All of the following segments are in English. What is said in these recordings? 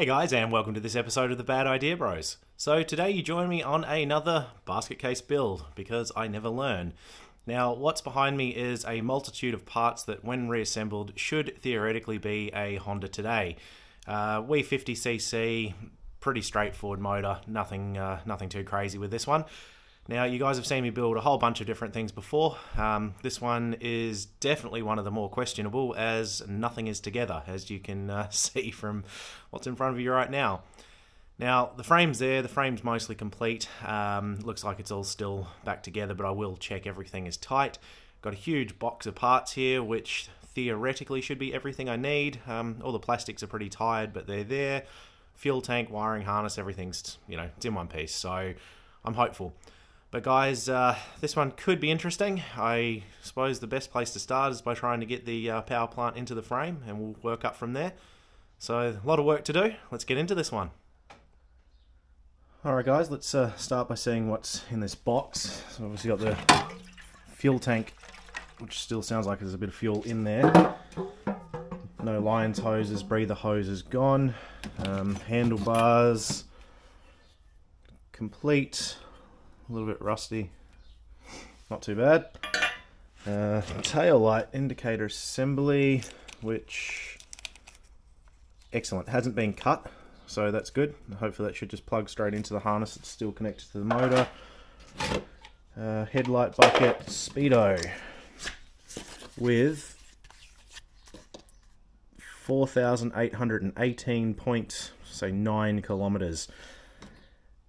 Hey guys, and welcome to this episode of the Bad Idea Bros. So today you join me on another basket case build, because I never learn. Now what's behind me is a multitude of parts that when reassembled should theoretically be a Honda Today. W50cc, pretty straightforward motor, nothing too crazy with this one. Now you guys have seen me build a whole bunch of different things before. This one is definitely one of the more questionable, as nothing is together, as you can see from what's in front of you right now. Now the frame's there, the frame's mostly complete. Looks like it's all still back together, but I will check everything is tight. Got a huge box of parts here, which theoretically should be everything I need. All the plastics are pretty tired, but they're there. Fuel tank, wiring harness, everything's, it's in one piece, so I'm hopeful. But guys, this one could be interesting. I suppose the best place to start is by trying to get the power plant into the frame, and we'll work up from there. So a lot of work to do. Let's get into this one. Alright guys, let's start by seeing what's in this box. So obviously got the fuel tank, which still sounds like there's a bit of fuel in there. No lines, hoses, breather hoses gone. Handlebars complete. A little bit rusty, not too bad. Tail light indicator assembly, which, excellent, hasn't been cut, so that's good. Hopefully that should just plug straight into the harness. It's still connected to the motor. Headlight bucket, speedo, with 4,818.9 kilometers.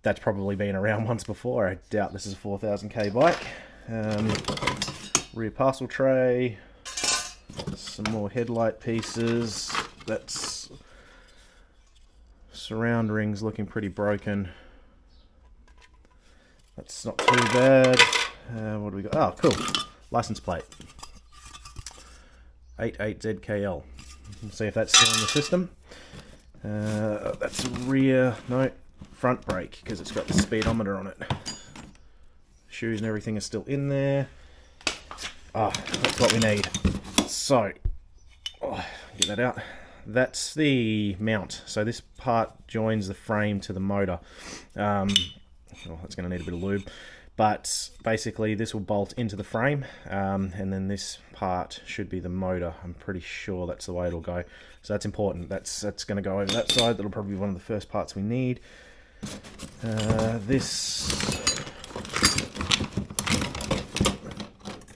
That's probably been around once before. I doubt this is a 4,000k bike. Rear parcel tray, some more headlight pieces. That's surround rings looking pretty broken. That's not too bad. What do we got? Oh, cool. License plate. 88ZKL. Let's see if that's still in the system. That's a rear, no, front brake, because it's got the speedometer on it. Shoes and everything is still in there. That's what we need. So, get that out. That's the mount. So this part joins the frame to the motor. It's going to need a bit of lube. But basically this will bolt into the frame, and then this part should be the motor. I'm pretty sure that's the way it'll go. So that's important. That's going to go over that side. That'll probably be one of the first parts we need. This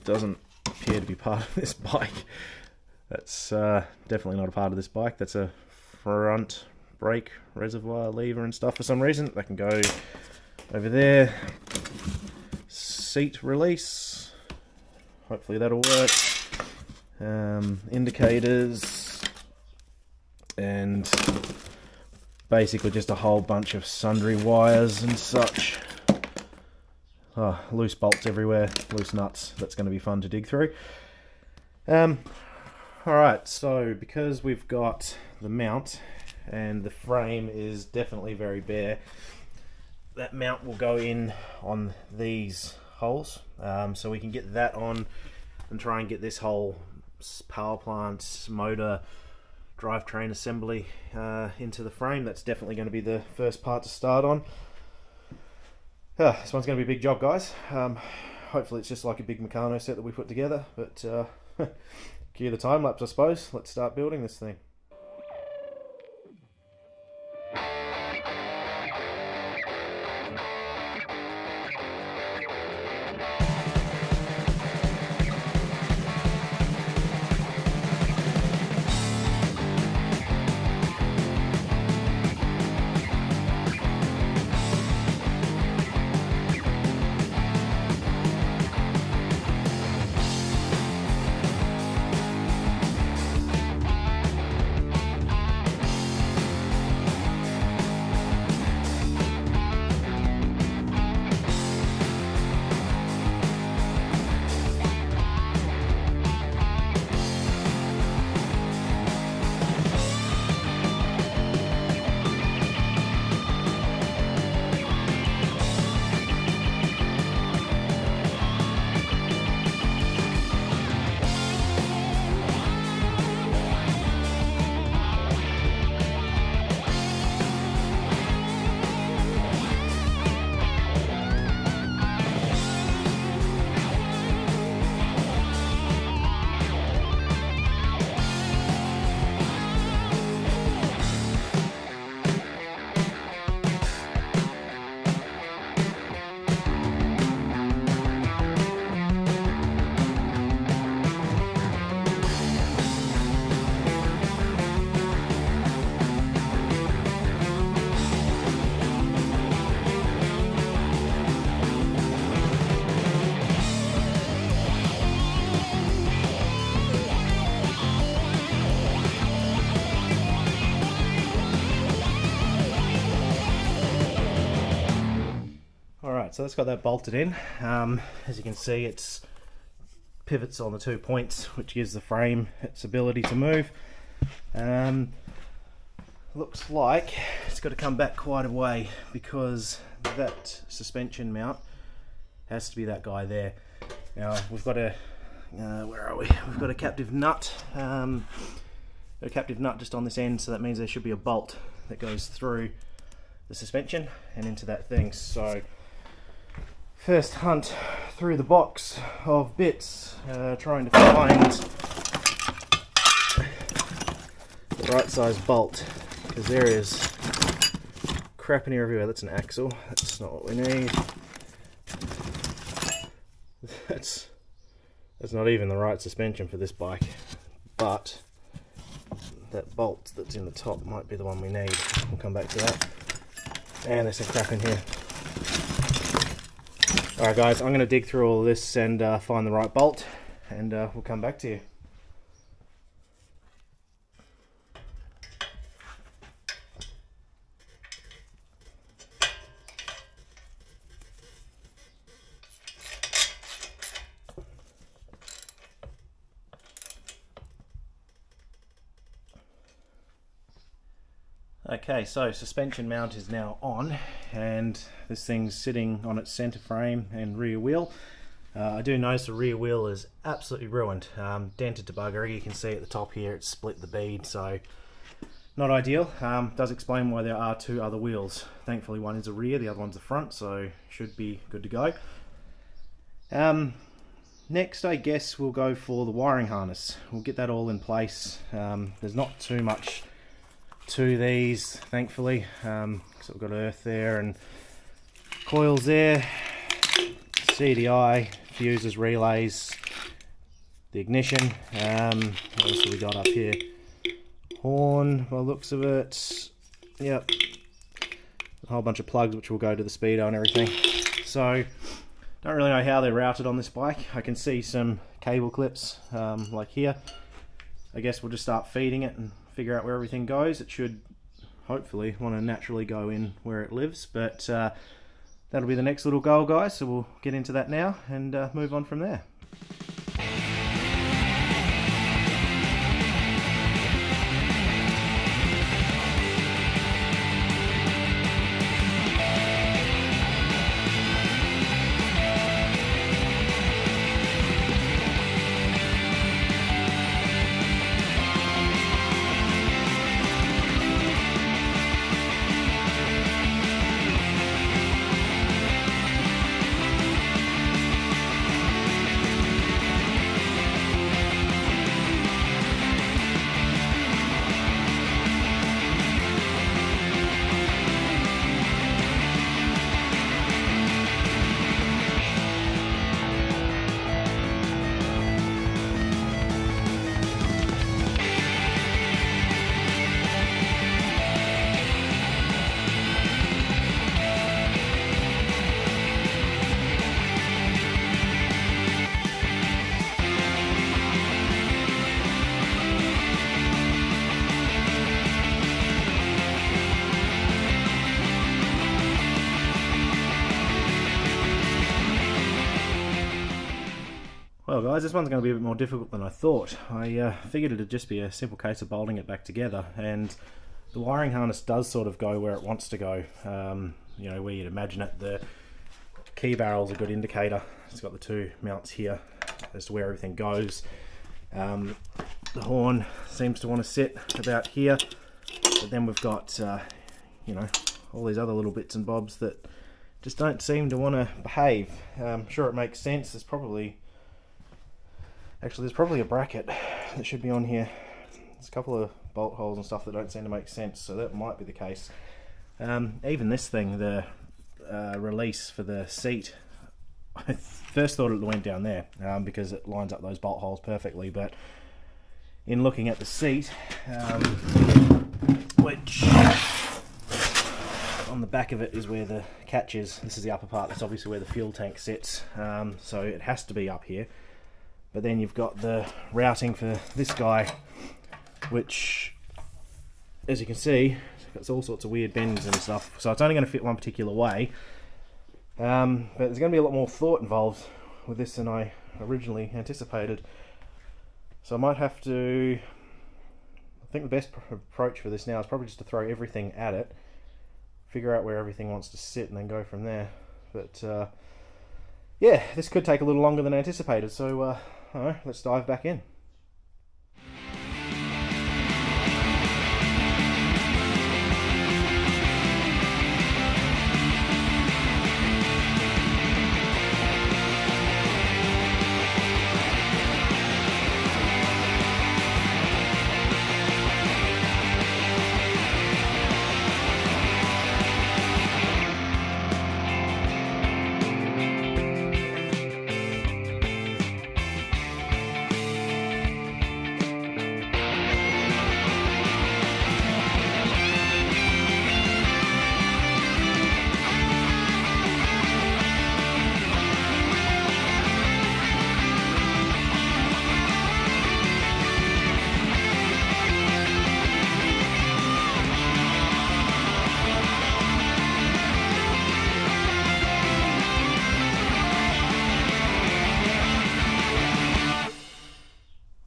doesn't appear to be part of this bike. That's definitely not a part of this bike. That's a front brake reservoir lever and stuff for some reason. That can go over there. Seat release. Hopefully that'll work. Indicators. And basically just a whole bunch of sundry wires and such. Loose bolts everywhere, loose nuts. That's going to be fun to dig through. Alright, so because we've got the mount and the frame is definitely very bare, that mount will go in on these holes. So we can get that on and try and get this whole power plant, motor, drivetrain assembly into the frame. That's definitely going to be the first part to start on. This one's going to be a big job, guys. Hopefully it's just like a big Meccano set that we put together, but cue the time lapse, I suppose. Let's start building this thing. Alright, so that's got that bolted in. As you can see, it's pivots on the 2 points, which gives the frame its ability to move. Looks like it's got to come back quite a way, because that suspension mount has to be that guy there. Now we've got a where are we? We've got a captive nut. A captive nut just on this end, so that means there should be a bolt that goes through the suspension and into that thing. So first hunt through the box of bits, trying to find the right size bolt, because there is crap in here everywhere. That's an axle. That's not what we need. That's not even the right suspension for this bike, but that bolt that's in the top might be the one we need. We'll come back to that. And there's some crap in here. Alright guys, I'm going to dig through all of this and find the right bolt, and we'll come back to you. Okay, so suspension mount is now on, and this thing's sitting on its center frame and rear wheel. I do notice the rear wheel is absolutely ruined, dented to buggery. You can see at the top here it's split the bead, so not ideal. Does explain why there are 2 other wheels. Thankfully one is a rear, the other one's a front, so should be good to go. Next I guess we'll go for the wiring harness. We'll get that all in place. There's not too much to these, thankfully. So we've got earth there and coils there, CDI, fuses, relays, the ignition. What else have we got up here? Horn, by the looks of it. Yep, a whole bunch of plugs which will go to the speedo and everything. So don't really know how they're routed on this bike. I can see some cable clips like here. I guess we'll just start feeding it and figure out where everything goes. It should hopefully want to naturally go in where it lives, but that'll be the next little goal, guys, so we'll get into that now and move on from there. Well guys, this one's going to be a bit more difficult than I thought. I figured it'd just be a simple case of bolting it back together, and the wiring harness does sort of go where it wants to go, you know, where you'd imagine it. The key barrel's a good indicator. It's got the 2 mounts here as to where everything goes. The horn seems to want to sit about here, but then we've got you know, all these other little bits and bobs that just don't seem to want to behave. Sure, it makes sense. There's probably a bracket that should be on here. There's a couple of bolt holes and stuff that don't seem to make sense, so that might be the case. Even this thing, the release for the seat, I first thought it went down there because it lines up those bolt holes perfectly, but in looking at the seat, which on the back of it is where the catch is. This is the upper part, that's obviously where the fuel tank sits, so it has to be up here. But then you've got the routing for this guy, which, as you can see, it's all sorts of weird bends and stuff. So it's only going to fit one particular way. But there's going to be a lot more thought involved with this than I originally anticipated. So I might have to... I think the best approach for this now is probably just to throw everything at it, figure out where everything wants to sit, and then go from there. But yeah, this could take a little longer than anticipated, so I don't know, let's dive back in.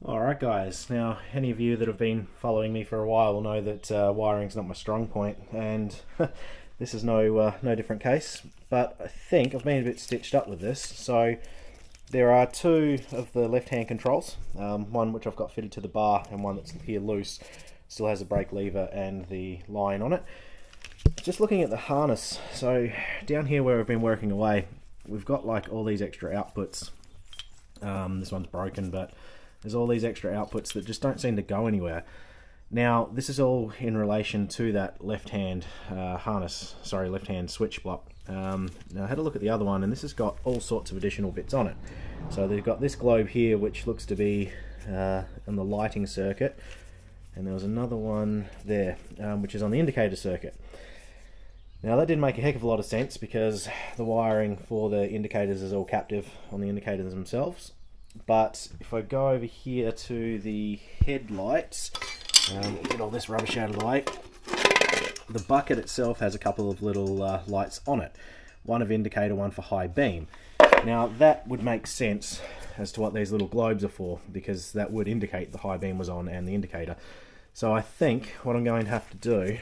Alright guys, now any of you that have been following me for a while will know that wiring's not my strong point, and this is no different case, but I think I've been a bit stitched up with this. So there are two of the left hand controls, one which I've got fitted to the bar and one that's here loose, still has a brake lever and the line on it. Just looking at the harness, so down here where I've been working away, we've got like all these extra outputs. This one's broken, but there's all these extra outputs that just don't seem to go anywhere. Now, this is all in relation to that left-hand harness, sorry, left-hand switch block. Now, I had a look at the other one, and this has got all sorts of additional bits on it. So they've got this globe here, which looks to be on the lighting circuit, and there was another one there, which is on the indicator circuit. Now, that didn't make a heck of a lot of sense because the wiring for the indicators is all captive on the indicators themselves. But if I go over here to the headlights, get all this rubbish out of the way, the bucket itself has a couple of little lights on it. One of indicator, one for high beam. Now that would make sense as to what these little globes are for, because that would indicate the high beam was on and the indicator. So I think what I'm going to have to do,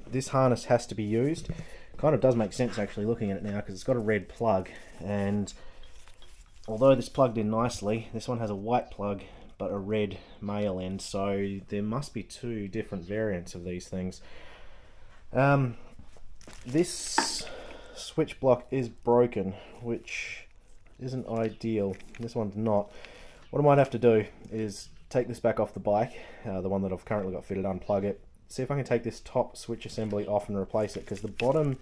this harness has to be used. Kind of does make sense actually looking at it now, because it's got a red plug, and although this plugged in nicely, this one has a white plug but a red male end, so there must be two different variants of these things. This switch block is broken, which isn't ideal. This one's not. What I might have to do is take this back off the bike, the one that I've currently got fitted, unplug it, see if I can take this top switch assembly off and replace it, because the bottom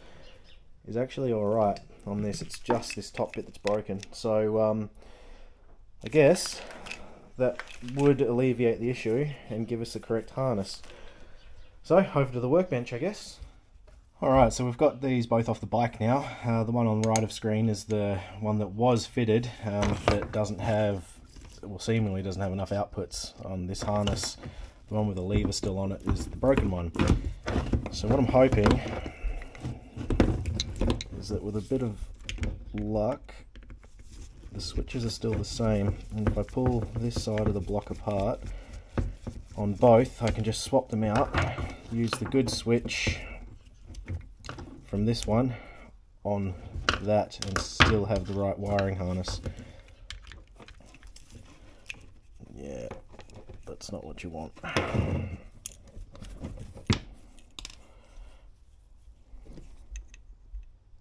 is actually alright on this. It's just this top bit that's broken. So I guess that would alleviate the issue and give us the correct harness. So over to the workbench, I guess. Alright, so we've got these both off the bike now. The one on the right of screen is the one that was fitted, but doesn't have, well, seemingly doesn't have enough outputs on this harness. The one with the lever still on it is the broken one. So what I'm hoping is that with a bit of luck, the switches are still the same, and if I pull this side of the block apart on both, I can just swap them out, use the good switch from this one on that, and still have the right wiring harness. Yeah, that's not what you want.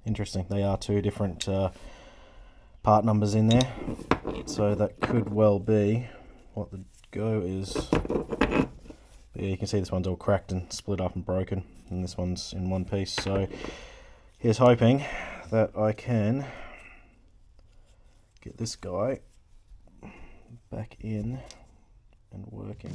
Interesting, they are two different part numbers in there, so that could well be what the go is. But yeah, you can see this one's all cracked and split up and broken, and this one's in one piece. So here's hoping that I can get this guy back in and working.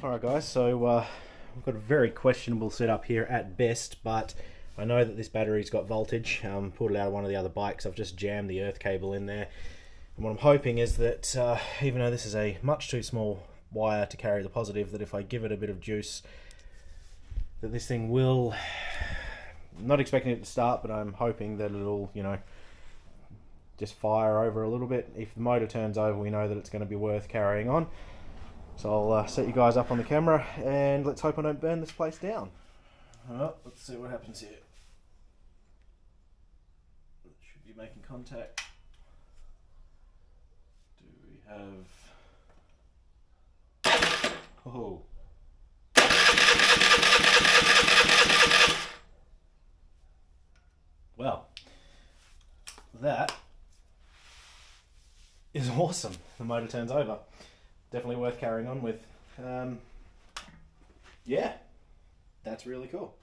Alright guys, so we've got a very questionable setup here at best, but I know that this battery's got voltage. Pulled it out of one of the other bikes. I've just jammed the earth cable in there. And what I'm hoping is that, even though this is a much too small wire to carry the positive, that if I give it a bit of juice, that this thing will, I'm not expecting it to start, but I'm hoping that it'll, you know, just fire over a little bit. If the motor turns over, we know that it's going to be worth carrying on. So I'll set you guys up on the camera, and let's hope I don't burn this place down. Well, let's see what happens here. It should be making contact. Do we have... Oh. Well, that is awesome. The motor turns over. Definitely worth carrying on with. Yeah, that's really cool.